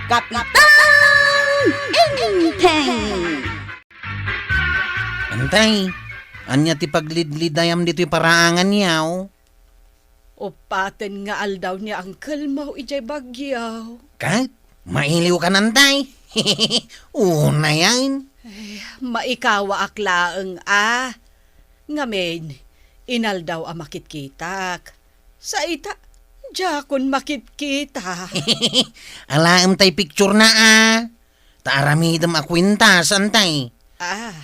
Kapitan Enteng! Antay, anya ti paglidlidayam dito yung paraangan yaw. Upaten nga aldaw niya ang kalmaw ijay bagyaw. Kahit, mailiw ka nantay. Una yan. Maikawa aklaeng Ngamen, inaldaw a makitkitak. Sa ita, jakon makitkitak. Alaam tay picture na Taaramidam akwintas, antay.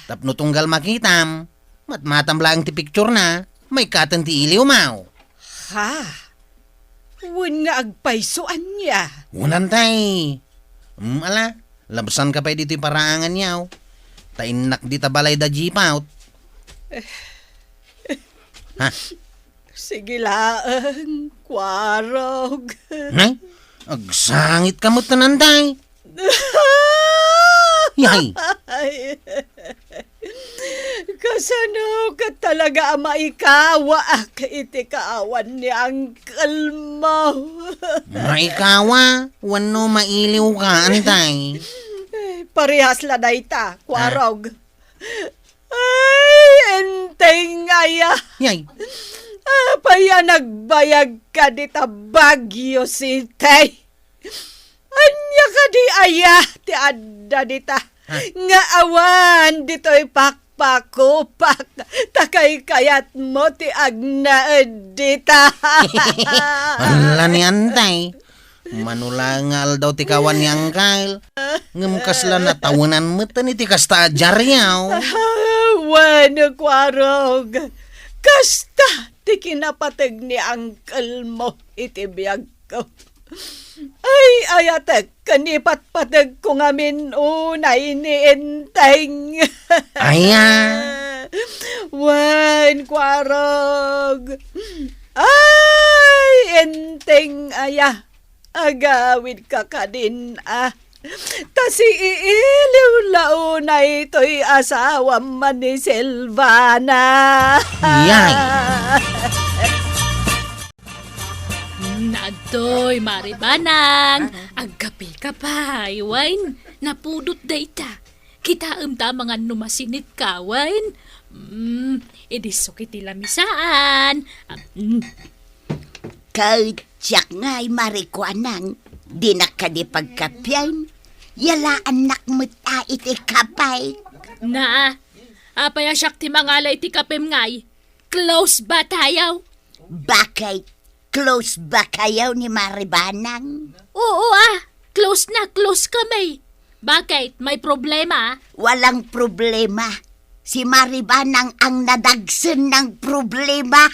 Tapno tunggal makitam. Matmatam lang ti picture na. May katan ti iliw mau. Ha? Wen nga agpaysoan niya. Unantay. Ala, labsan ka pa dito yung paraangan yaw. Tainak di tabalay da jipaut. Ha? Sige lang, kwarog. Nay, agsangit ka mo't nanantay. Yay! Ay, kasano ka talaga maikawa iti kaawan ni Uncle Mau. Maikawa, wano mailiw ka, antay. Parehas la dayta, kwarog. Ay, enteng aya. Yay! Paya nagbayag ka dita Baguio City. Anya ka di aya ti adda dita. Nga awan dito'y pakpakupak. Takay kayat mo ti agnaed dita. Wala ni antay. Manulangal daw ti kawan ni Angkal. Ngamkas la na tawanan mo ni ti kasta ajaryaw. Wano kwarog. Kasta ti kinapatag ni Uncle mo iti biyag ko. Ay, ayatek, kanipat-patag ko ngamin unay ni Enteng. Aya. Wan, kwarog. Ay, Enteng, aya. Agawid ka ka din, Tasi iiliw launa ito'y asawa man ni Silvana. Yay! Nagtoy, Maribanang. Aggapi ka pa, wine. Napudot dayta. Kita ta mga numasinit ka, wine. Idisok iti lamisaan. Kautsak nga'y marikuanang, di na ka di pagkapyan. Yala anak mo't iti kapay. Na, apaya siyak ti mangala iti kapem ngay. Close ba tayaw? Bakay, close ba kayaw ni Maribanang? Oo close na, close kami. Bakit? May problema? Walang problema. Si Maribanang ang nadagsan ng problema.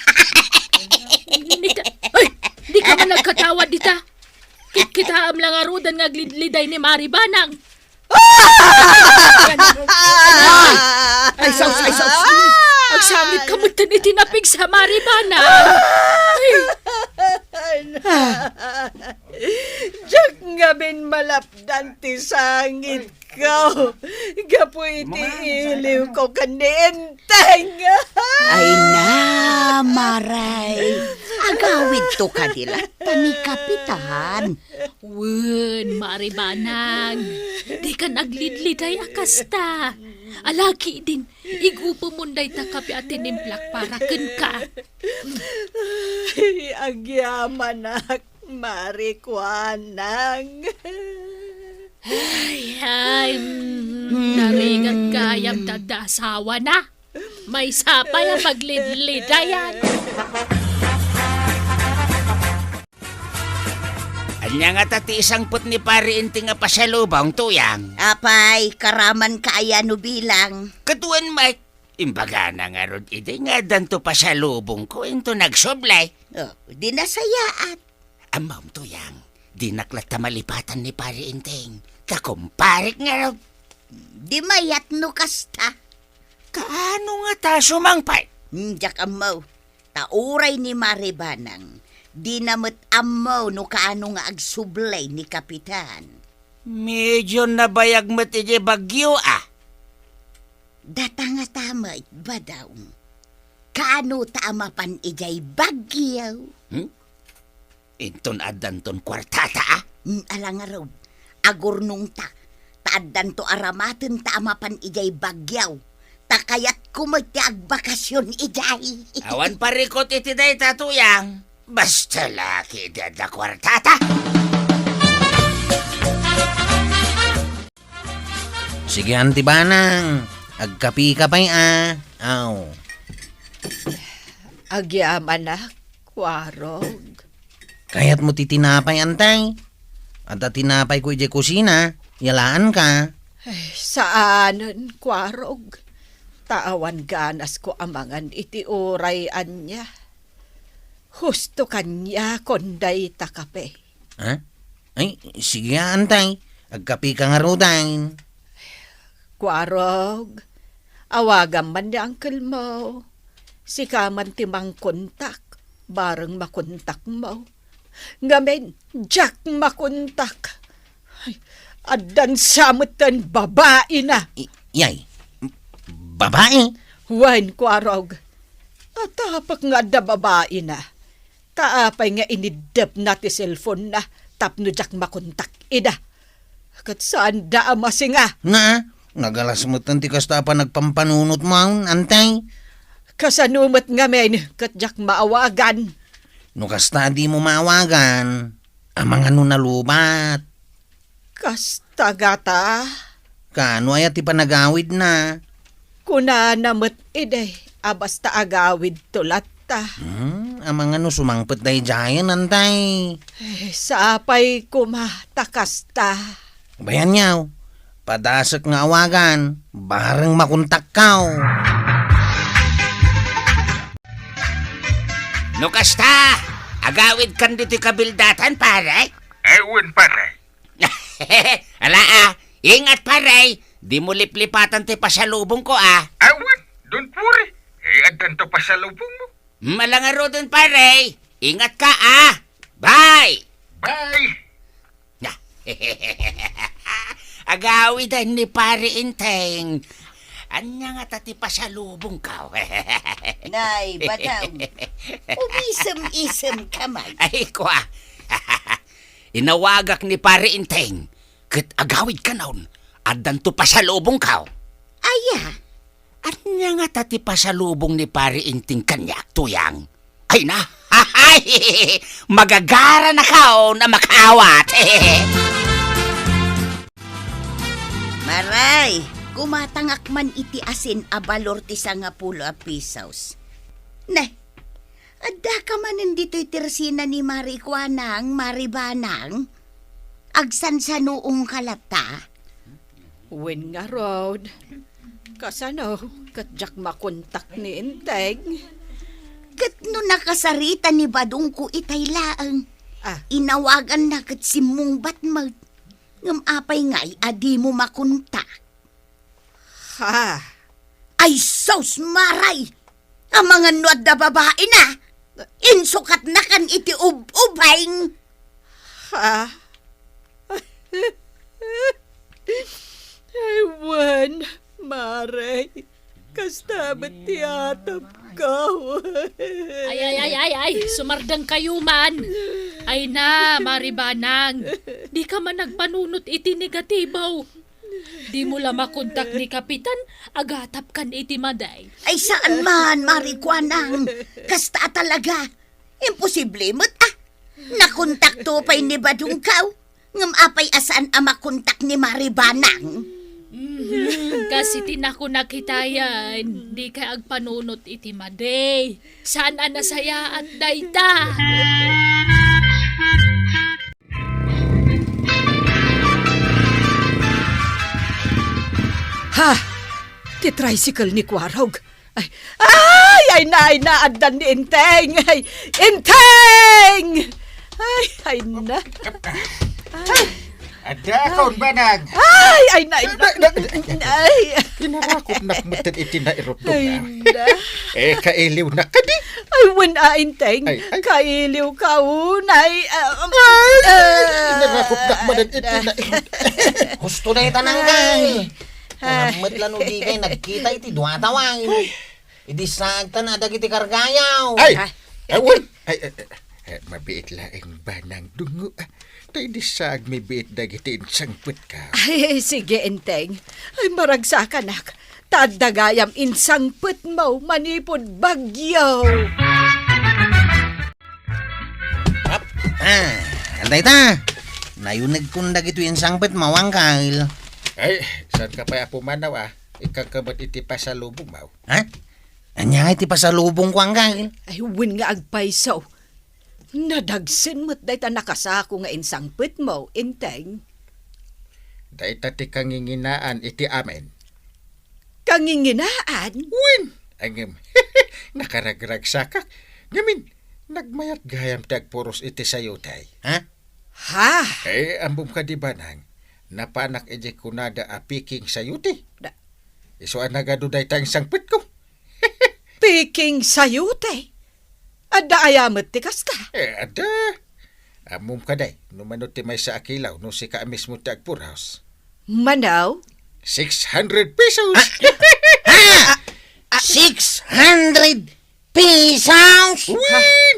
Di ka man nagkatawa dita. Kita am lang arudan nga glidliday ni Maribanang. Ay, saus. Ang sangit kamutan itinapig sa Maribanang. Diyak nga bin malapdan ti sangit ko. Gapo iti iliw ko kanenteng. Ay na, Maray. Agawid to ka dila. Tani kapitan. Wen, Maribanang. Di ka naglidliday akasta. Alaki din, igupo munday ta kapi atin implak para ken ka. Agyaman ak, Marikuanang. Naringat kayang dadasawa na. May sapay ang paglidlidayan. Anya nga tati isang put ni pari inti nga pasalubong tuyang. Apay, karaman kaya no bilang. Katuan Mike, imbaga na nga rod iti nga danto pasalubong ko into nagsublay. Oh, di nasayaat. Amam tuyang, di naklat malipatan ni pari inting. Kakumparik nga rod. Di mayat no kasta. Kaano nga ta sumangpay? Diyak amaw, tauray ni Maribanang. Di namot amaw no kaano nga agsublay ni kapitan. Medyo nabayag mo iti bagyo Data nga tama ba daw? Kaano tama pan ijay bagyaw? Inton adanton kwartata Alang araw, agurnong ta. Taadan to aramaten ta amapan ijay bagyaw. Takayat kumatiag bakasyon ijay. Awan parikot iti day tatuyang. Basta laki dada kwartata. Sige, Auntie Banang. Agkapi ka pa'y Aw. Agyaman na, kwarog. Kaya't mo titinapay, Antay. At tinapay ko ijay kusina. Yalaan ka. Saanan, kwarog? Taawan ganas ko amangan iti oray anya. Husto kanya konday takape. Ha? Ay, sige, Antay. Agkapi ka nga rudain. Kwarog, awagan man ni uncle mo. Sika man timang kontak, bareng makontak mo. Ngamen, Jack makontak. Ay, adan samutan babae na. Yay, babae? Wan, kwarog. At tapak nga da babae na. Kaapay nga inidap na ti cellphone na tapno Jack makontak ida. Kat saan da amasinga? Nga, nagalas mo tanti kasta pa nagpampanunot mo, Antay. Kasanumat nga men, kat Jack maawagan. No kasta di mo maawagan, amang ano nalubat. Kasta gata, Kano ay ati panagawid na. kuna namat ide, abasta agawid tulata. Amang ano sumangpet day jayan, Antay. Sapay kumatakasta. Bayan niyaw, padasak nga awagan, bareng makuntak ka. No kasta, agawid kan dito kabildatan, pare. Ewan, pare. Ala ingat pare. Di mo liplipatan ti pasalubong ko Ewan, don't worry. Adan to pa sa lubong mo. Malangaro dun pare. Ingat ka Bye! Bye! Agawid ni pare Inteng. Anya nga tati pasalubong ka. Nay, bataw. Umisem-isem ka man. Ay, kwa. Inawagak ni pare Inteng. Kat agawid ka naon. Adan to pasalubong ka. Aya, Anya nga tati pasalubong ni pare Inteng kanyak tuyang. Ay na. Ay, magagara na kao na makaawat. maray, kumatangak man iti asin a balor ti 10 pisos. Nah, adda ka man dito'y tirsina ni Marikwanang, Maribanang. Agsan sa noong kalata. Wen nga road. Kasano, kat Jack makontak ni Inteng. Kat no nakasarita ni Badong ko itay laang. Ah. Inawagan na kat si mong batmag. Ngam apay nga'y adi mo makunta. Ha? Ay sos maray! Ang mga nuad na babae na! Insukat na kan iti ubing! Ha? Ay, wan, Mare. Kasta ba't tiyatap ka? Ay, sumardang kayo man. Ay na, Maribanang. Di ka man nagpanunot iti negatibaw. Di mo la makontak ni Kapitan, agatap kan iti maday. Ay saan man, Marikwanang? Kasta talaga. Imposible mo't nakontakto pa'y ni Badungkaw. Ngam apay asaan ang makontak ni Maribanang. Kasi tinako nakitayan, di ka agpanunot iti maday. Saan nasaya at dayta? Ha? Ti tricycle ni Kwarog. Ay, adan ni Inteng. Ay, Inteng! Ay, na. Ada kaon banag. Ay, Pinarakot na mutan iti na irot Ay, na. na. Kailiw na ka di. Ay, wala, Inteng. Ay. Kailiw ka, unay. Pinarakot na manan iti na irot. Gusto na itanang kay. Kunamit lang o di kay nagkita iti duwatawang. Idi sagta na dagiti kargayaw. Ay! Ewan! Ay, mabiit laing banang dungo. Tay di sag may biit dagiti insangpit ka. Ay, sige, Enteng. Ay, maragsa ka, nak. Tadagayam insangpet mo, manipod bagyo. Antay ta. Nayunag kong dagito yung sangpet mo, Uncle. Ay, saan ka pa pumanaw Ikakamat iti pasalubong mo. Ha? Anya iti pasalubong ko, Uncle. Ay, win nga agpaisaw. Nadagsin mo't dahi ta nakasako nga insangpet mo, Enteng. Dahi tati kanginginaan iti amen. Kanginginaan? Win! Angem, nakaragrag sakak. Ngamin, nagmayat gayam tagpuros iti sayutay. Ha? Ha? Ambom ka di ba nang, napanak ije kunada piking sayuti. Da- Iso nagaduday tayong sangpit ko. Piking sayute. Adda ayamat tikas ka. Ada. Ambom ka day, numanot ti may sa akilaw, no si ka mismo tagpuros. Manaw? 600 pesos! Ha? 600 pesos? Win!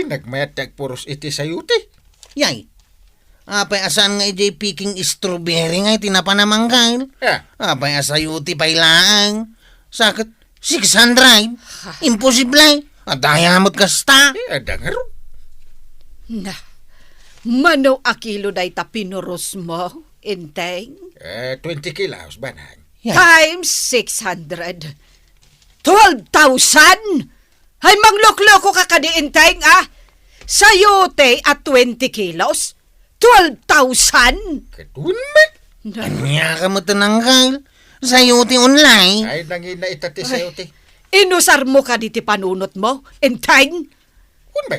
Nagmayat tagpuros iti sayuti. Yay. Apay asan nga ijay picking strawberry nga itinapanamang kail. Apay asayuti pailaang. Sakit 600. Imposible. At ayamot kasta. Ada nga ron. Na. Manaw akilo day tapinuros mo, Enteng? 20 kilos, banang. Yay. Times 600. 12,000? Ay, manglokloko ka ka di, Enteng, Sayote at 20 kilos? 12,000? Katun man. Anya ka mo tananggal. Sayuti online. Ay, nangina itati sayuti. Inusar mo ka di ti panunot mo, Enteng? Kun ba?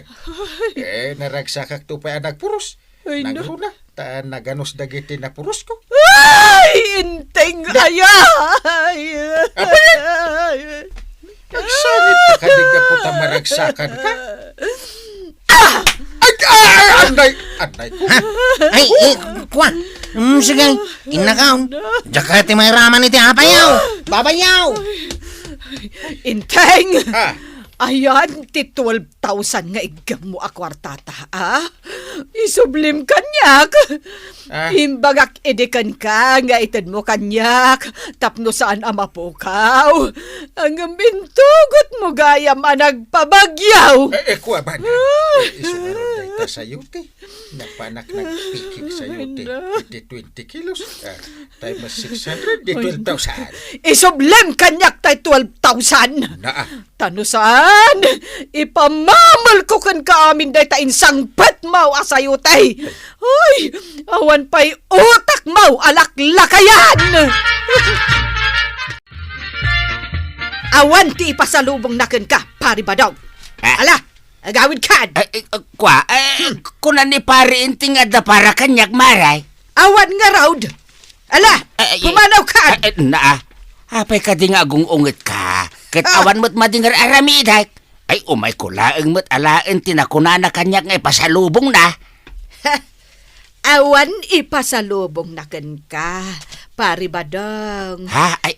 Naragsakak to pa anak puros. Ay, no. Nagruna. Taan naganos dagiti na puros ko. Ay, Enteng, ayay! Nagsangit ka kadiga po ta maragsakan ka. Anay ko. Ay, kwa. Sige, inakaw. Jakati may raman iti apayaw. Babayaw. Enteng! Ha? Ayan, ti 12,000 nga igam mo akwartata, Isublim kanyak. Imbagak edikan ka, nga itad mo kanyak. Tapno saan amapukaw. Ang mintugot mo gayam nagpabagyaw. Kuha ba na? Isumaron na ita sayuti. Napanak nagpikik sayuti. Iti 20 kilos. Tayo mas 600, di 12,000. Isublim kanyak tay 12,000. Tanusan, ipamamal ko kan kaamin day ta insang pet mau asayutay. Ay, awan pa'y utak mau alaklakayan. Awan ti ipasalubong nakin ka, pari badog. Ala, agawid kad. Kunan ni pari inting ada para kanyak maray. Awan nga raud. Ala, pumanaw kad. Apay ka di nga agungungit ka. Katawan mo't madingar aramidak. Ay, umay ko laeng mo't alaen tinakuna na kanyak nga ipasalubong na. Awan ipasalubong nakin ka, pari badong. Ha? Ay,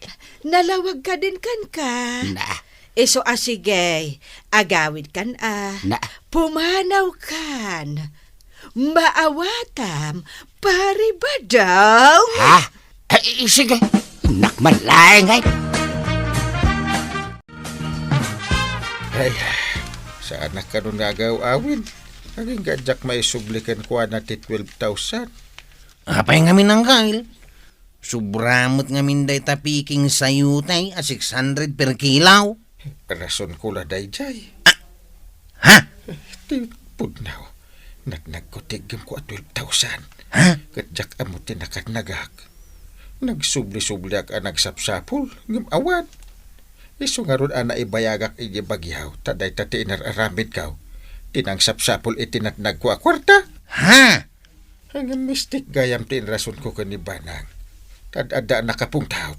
Nalawag ka din kan ka. na. Iso sige, agawid kan Na. Pumanaw kan. Maawatam, pari badong. Ha? Ay, sige. Nakmalayang ay. Ay, saan na ka nun nagaw-awin? Naging gadyak may sublikan ko na ti 12,000. Apay ngamin ang kail. Subramot ngamin day tapiking sayutay a 600 per kilaw. Rason ko la day jay. Ha? Ti pudnaw. Nagnagkutigim ko at 12,000. Ha? Gadyak amo tinakadnagak. Nagsubli-subli ak nagsapsapol. Ngim awan. Iso nga ron ana ibayagak iji bagyaw. Taday tati inararamid kaw. Tinang sapsapol itinatnag ko a kwarta. Ha? Ang mistik gayam tin rason ko kanibanang. Tad-ada nakapungtaw.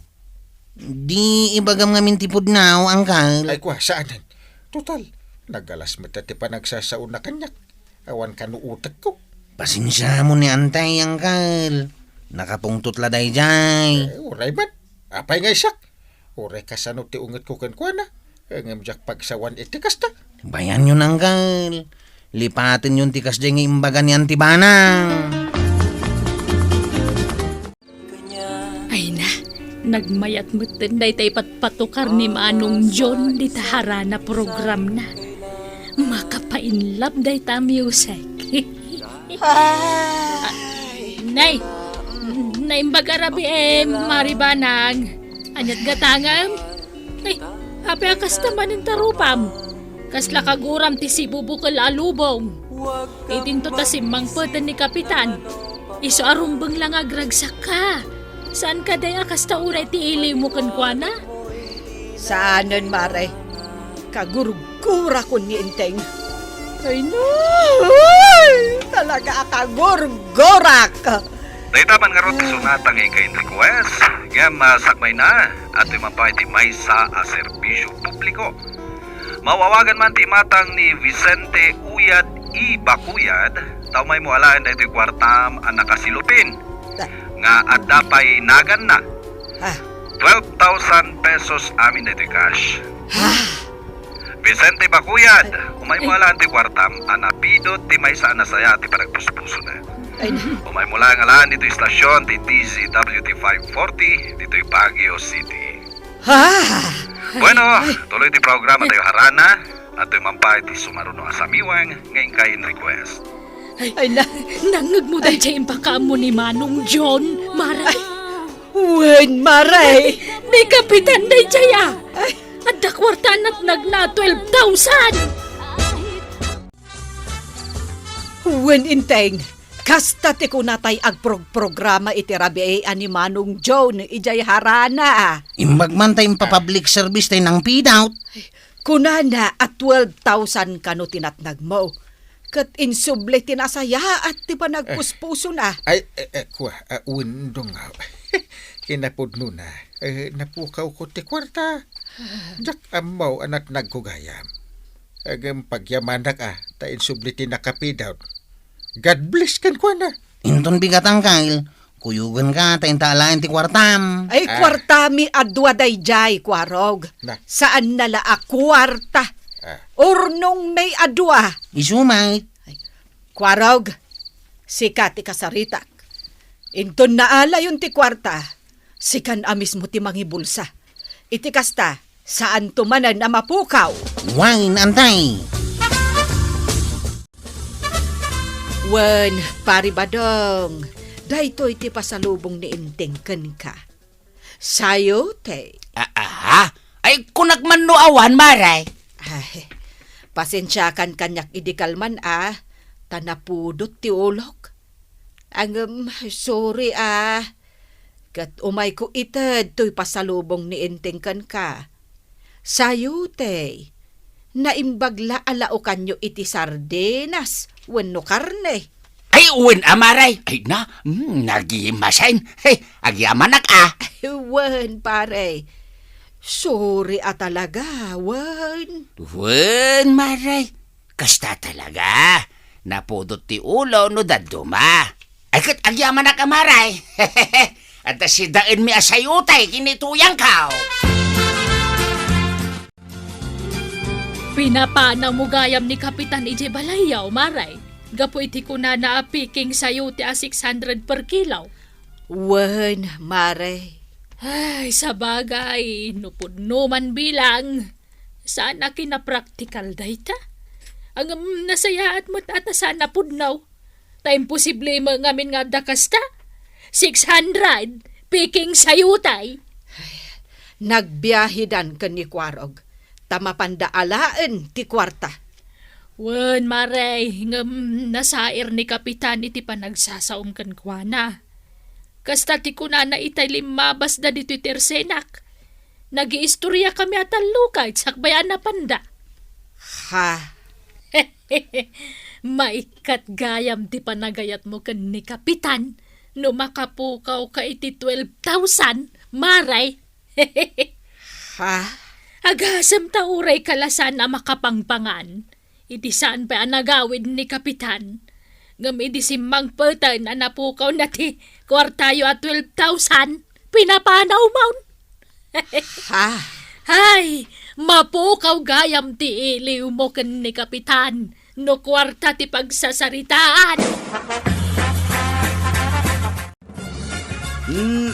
Di ibagam ngamin tipod now, Uncle. Ay kwa, saanan? Total, nagalas matati pa nagsasaon na kanyak. Awan ka no utak ko. Pasensya mo ni Antay, Uncle. Nakapungtot la day jay. Uray man, apay nga isak. Uray ka sa no ti unget ko kankwana. Ang amjak pagsawan itikas ta. Bayan yun, Uncle. Lipatin yung tikas jay nga imbaga ni Antibanang. Nagmayat mutin day tay patpatukar ni Manong John di tahara na program na. Makapainlap day ta music. Nay, naimbagarabi Maribanang. Anyat gatangam. Ay, hapi akas naman yung tarupam. Kasla kaguram ti si bubukal alubong. Itinto ta simang patan ni Kapitan. Iso arumbang lang agragsak ka. Saan ka day akas tauray ti iliw mo kan kwa na? Saanan, Mare? Kagurgura ko ni Inteng. Ay, no! Talaga kagurgurak! Daitaman nga ron sunatang ikain request. Ngam sakmay na at imampay ti may sa serbisyo publiko. Mawawagan man ti matang ni Vicente Uyad I. Bakuyad. Tao may mo alaan na ito'y kwartam ang nakasilupin. Nga at dapay nagan na. 12,000 pesos amin na ito'y cash. Vicente Bakuyad, umay mo alaan ti kwartam ang napidot ti may sa anasaya ti paragpuspuso na. Umay mo lang alaan dito'y istasyon ti DZWT 540 dito'y Baguio City. Bueno, tuloy ti programa tayo harana at ito'y mampay ti sumaruno asamiwang ngayon kain request. Ay, Nangag mo day siya impakaamo ni Manong John, Maray. wen, Mare! Ni Kapitan day siya. At dakwartan at nagna 12,000. Wen, Inteng! Kasta ti kunatay agprograma iti rabi ani Manong John ijay harana. Imbag man tayong papublic service tayo ng pidout. Kunana at 12,000 kano tinatnag mo. Kat insuble tinasaya at ti pa nagpuspuso na. Ay, kuha, undong nga. Kinapudno na. Napukaw ko ti kwarta. Jak amaw anak nagkugayam. Agam pagyamanak ta insubliti nakapidaw. God bless kan ko na. Inton bigatang kail, kuyugan ka tayong taalain ti kwartam. Ay, kwartami adwa day jay, kwarog. Na. Saan nala a kwarta? Urnong may adwa. Isumait. Kwarog, sikat ti kasaritak. Inton naala yun ti kwarta. Sikan amis mo ti mangibulsa. Iti kasta, saan tumanan na mapukaw? Wine antay. Wen, pari badong. Dahito iti pasalubong ni Intengken ka. Sayo, te. Ay, kunagman no awan, Maray. Ay, pasensyakan kanyak idikalman tanapudot ti ulok. Sorry kat umay ko ited to'y pasalubong ni Intengken ka. Sayo, te. Naimbagla alao kanyo iti sardenas, wenno karne. Ay, uwin Maray. Ay na, nagimasain. Hey, agyamanak Wen, pare. Sorry talaga, wen. Wen, Maray. Kasta talaga. Napudot ti ulo no daduma. Ay, kat agyamanak Maray. At sidain mi asayutay kinituyang kao. Pinapana mo gayam ni Kapitan Ije Balayaw, Maray. Gapo iti ko na naapiking sayo ti a 600 per kilaw. Wen, mare. Ay, sa bagay, nupudno man bilang. Saan na kinapraktikal dayta? Ang nasaya at matata sana pudnaw. Ta imposible mangamin nga dakasta. 600, piking sayutay. Nagbiyahidan ka ni Kwarog. Tamapandaalaan ti kwarta. Wen, Maray, nasair ni Kapitan iti panagsasaom kan kuana. Kasta ti kunana itay limabas da dito tersenak. Nag-iistorya kami at lukay, sakbayan na panda. Ha? Maikat gayam ti panagayat mo kan ni Kapitan. No makapukaw ka iti 12,000, Maray. Ha? Agasam tauray kalasan na makapangpangan. Iti saan pa anagawid ni Kapitan. Ngam iti simang patan na napukaw na ti kwartayo at 12,000. Pinapanaw maun. Ha? Hay, mapukaw gayam ti iliw mo kan ni Kapitan. No kwarta ti pagsasaritaan.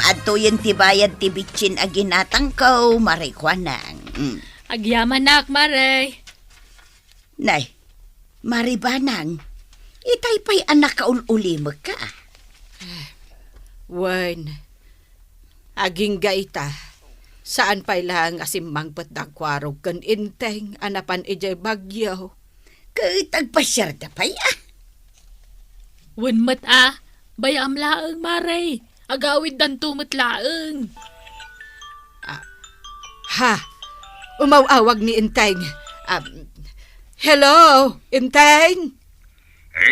Ato yan tibayad ti bitchin a ginatangkaw, Marikwanang. Agyaman nak, Maray. Nay, Maribanang, itay pa'y anak kaululimag ka. Wen, aging gaita, saan pa'y lang asimang patagwarog kan inteng anapan ijay bagyaw. Tagpasyar da pa'y Wen bayam laeng, Maray. Agawid dan tumot laeng. Ha, umawawag ni inteng. Hello, inteng?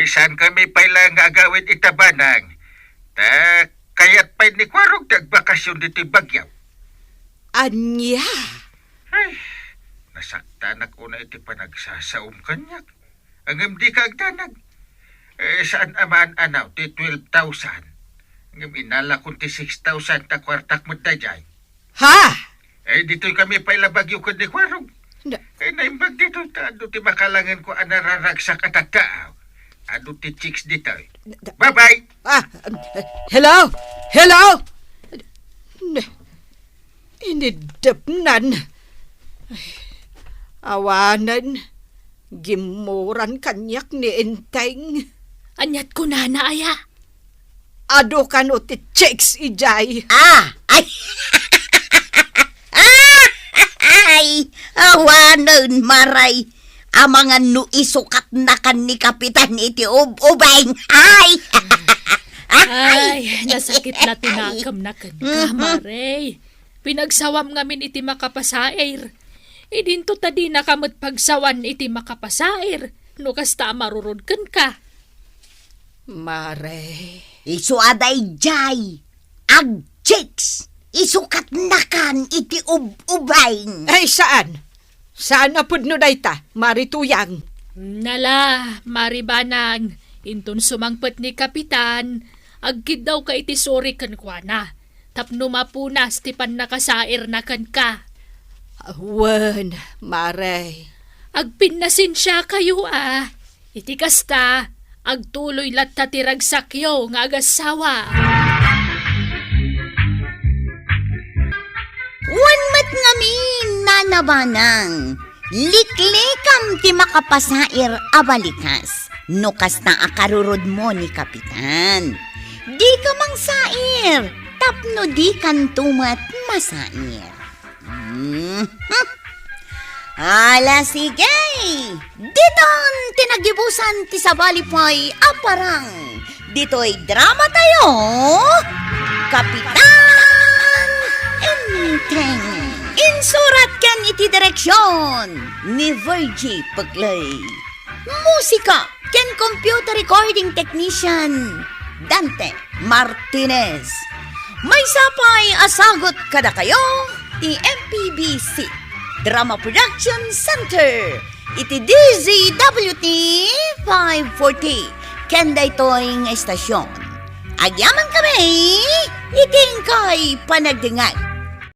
Saan kami pailang agawid itabanang? Kaya't pa'y ni Kwarog nagbakasyon dito bagyaw. Anya? Ay, nasaktan ako na iti panagsasaom kanyak. Ang di ka agdanag. Saan aman anaw, ti 12,000. Ang inala kong ti 6,000 ta kwartak mo dajay. Ha? Dito'y kami paila bagyo ko ni Kwarog. Naimbag dito, ado ti makalangan ko anararagsak at ataaw. Ado ti chicks dito. Bye-bye! Hello? Hello? Inidapnan. Awanan. Gimuran kanyak ni inteng. Anyat ko na aya. Ado kan o ti chicks ijay. Ay! Ay! Awanon, Maray! Amangan no isukat na kan ni Kapitan iti ubeng. Ay! Ay, nasakit na tinakam na kan ka, Maray. Pinagsawam ngamin iti makapasair. Idinto tadi nakamot pagsawan iti makapasair. No kasta marurod kan ka. Mare. Isu aday jay. Ag chicks. Isukat na kan iti ubeng. Ay, saan? Saan apod no dayta, Marituyang? Nala, Maribanang. Inton sumangpet ni Kapitan. Agkid daw ka iti sorry kan kwa na. Tapno mapunas ti pan nakasair na kan ka. Wen, Mare. Agpinnasin siya kayo Iti kasta, agtuloy latta ti ragsakyo nga agasawa. Wanmat ngamin, nanabanang. Liklikam ti makapasair abalikas. No kasta akarurod mo ni Kapitan. Di ka mang sair. Tapno di kan tumat masair. Ala sige. Diton tinagibusan ti sabalipoy aparang. Dito'y drama tayo. Kapitan Inteng. Insurat kan iti direksyon ni Virgie Paglay. Musika ken computer recording technician Dante Martinez. May sapay asagot kada kayo ti MPBC Drama Production Center iti DZWT 540 ken daytoy nga estasyon. Agyaman kami iting kay panagdingag.